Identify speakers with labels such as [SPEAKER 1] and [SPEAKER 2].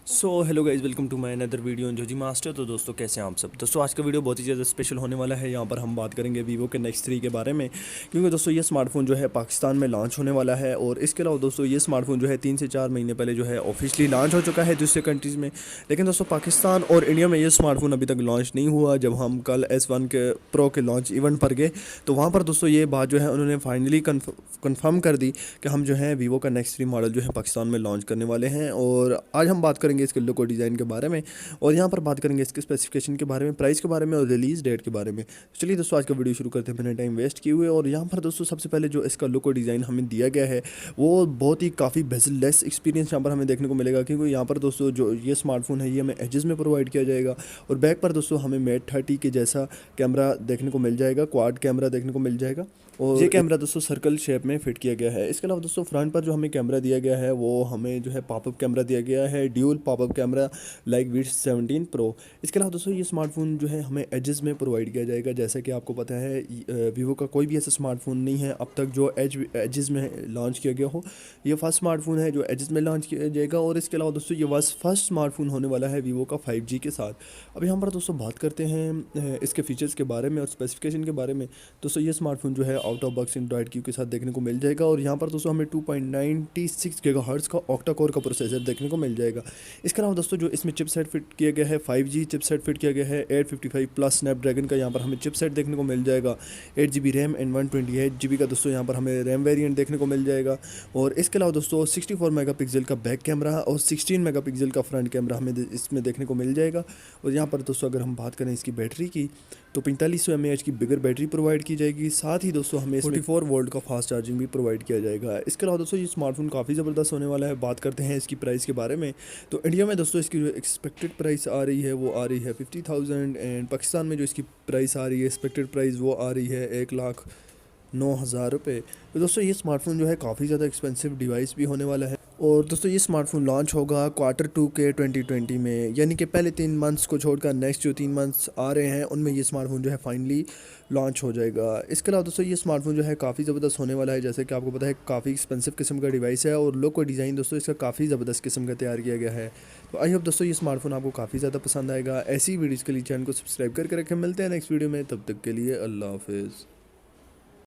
[SPEAKER 1] So hello guys, welcome to my another video on Joji master. तो दोस्तों कैसे हैं आप सब। दोस्तों आज का वीडियो बहुत ही ज़्यादा स्पेशल होने वाला है। यहाँ पर हम बात करेंगे वीवो के नेक्स्ट 3 के बारे में, क्योंकि दोस्तों ये स्मार्टफोन जो है पाकिस्तान में लॉन्च होने वाला है। और इसके अलावा दोस्तों ये स्मार्टफोन जो है 3 से 4 महीने पहले जो है ऑफिशियली लॉन्च हो चुका है दूसरे कंट्रीज़ में। लेकिन दोस्तों पाकिस्तान और इंडिया में ये स्मार्टफोन अभी तक लॉन्च नहीं हुआ। जब हम कल S1 के प्रो के लॉन्च इवेंट पर गए तो वहाँ पर दोस्तों ये बात जो है उन्होंने फाइनली कन्फर्म कर दी कि हम जो है वीवो का नेक्स्ट 3 मॉडल जो है पाकिस्तान में लॉन्च करने वाले हैं। और आज हम बात करेंगे इसके लुक और डिज़ाइन के बारे में, और यहाँ पर बात करेंगे इसके स्पेसिफिकेशन के बारे में, प्राइस के बारे में और रिलीज़ डेट के बारे में। तो चलिए दोस्तों आज का वीडियो शुरू करते हैं बिना टाइम वेस्ट किए हुए। और यहाँ पर दोस्तों सबसे पहले जो इसका लुक और डिज़ाइन हमें दिया गया है वो बहुत ही काफ़ी बेजलेस एक्सपीरियंस यहाँ पर हमें देखने को मिलेगा, क्योंकि यहाँ पर दोस्तों जो ये स्मार्टफोन है ये हमें एजेस में प्रोवाइड किया जाएगा। और बैक पर दोस्तों हमें मेट 30 के जैसा कैमरा देखने को मिल जाएगा, क्वाड कैमरा देखने को मिल जाएगा। और ये कैमरा दोस्तों सर्कल शेप में फिट किया गया है। इसके अलावा दोस्तों फ्रंट पर जो हमें कैमरा दिया गया है वो हमें जो है पॉपअप कैमरा दिया गया है, dual popup camera like wheat 17 pro. इसके अलावा दोस्तों ये स्मार्टफोन जो है हमें एजेस में प्रोवाइड किया जाएगा। जैसा कि आपको पता है वीवो का कोई भी ऐसा स्मार्टफोन नहीं है अब तक जो एजेस में लॉन्च किया गया हो। ये फर्स्ट स्मार्टफोन है जो एजेस में लॉन्च किया जाएगा। और इसके अलावा दोस्तों ये फर्स्ट स्मार्टफोन होने वाला है वीवो का 5G के साथ। अब यहाँ पर दोस्तों बात करते हैं इसके फीचर्स के बारे में और स्पेसिफिकेशन के बारे में। दोस्तों ये स्मार्टफोन जो है out of box Android Q के साथ देखने को मिल जाएगा। और यहाँ पर दोस्तों हमें 2.96 गीगाहर्ट्ज़ का ऑक्टा कोर का प्रोसेसर देखने को मिल जाएगा। इसके अलावा दोस्तों जो इसमें चिपसेट फिट किया गया है 5G चिपसेट फिट किया गया है 855 प्लस स्नैपड्रैगन का यहाँ पर हमें चिपसेट देखने को मिल जाएगा। 8GB रैम एंड 128GB का दोस्तों यहाँ पर हमें रैम वेरिएंट देखने को मिल जाएगा। और इसके अलावा दोस्तों 64 मेगापिक्सल का बैक कैमरा और 16 मेगापिक्सल का फ्रंट कैमरा हमें इसमें देखने को मिल जाएगा। और यहाँ पर दोस्तों अगर हम बात करें इसकी बैटरी की तो 4500 mAh की बिगर बैटरी प्रोवाइड की जाएगी। साथ ही दोस्तों हमें 44 वोल्ट का फास्ट चार्जिंग भी प्रोवाइड किया जाएगा। इसके अलावा दोस्तों ये स्मार्टफोन काफ़ी ज़बरदस्त होने वाला है। बात करते हैं इसकी प्राइस के बारे में। तो इंडिया में दोस्तों इसकी जो एक्सपेक्टेड प्राइस आ रही है वो आ रही है 50,000, एंड पाकिस्तान में जो इसकी प्राइस आ रही है एक्सपेक्टेड प्राइस वो आ रही है 1,09,000 रुपये। तो दोस्तों ये स्मार्टफोन जो है काफ़ी ज़्यादा एक्सपेंसिव डिवाइस भी होने वाला है। और दोस्तों ये स्मार्टफोन लॉन्च होगा Q2 के 2020 में, यानी कि पहले 3 मंथ्स को छोड़कर नेक्स्ट जो 3 मंथ्स आ रहे हैं उनमें ये स्मार्टफोन जो है फाइनली लॉन्च हो जाएगा। इसके अलावा दोस्तों ये स्मार्टफोन जो है काफ़ी ज़बरदस्त होने वाला है। जैसे कि आपको पता है काफ़ी एक्सपेंसिव किस्म का डिवाइस है और लुक और डिज़ाइन दोस्तों इसका काफ़ी ज़बरदस्त किस्म का तैयार किया गया है। तो आई होप दोस्तों ये स्मार्टफोन आपको काफ़ी ज़्यादा पसंद आएगा। ऐसी वीडियोज़ के लिए चैनल को सब्सक्राइब करके रखें। मिलते हैं नेक्स्ट वीडियो में, तब तक के लिए अल्लाह हाफिज़।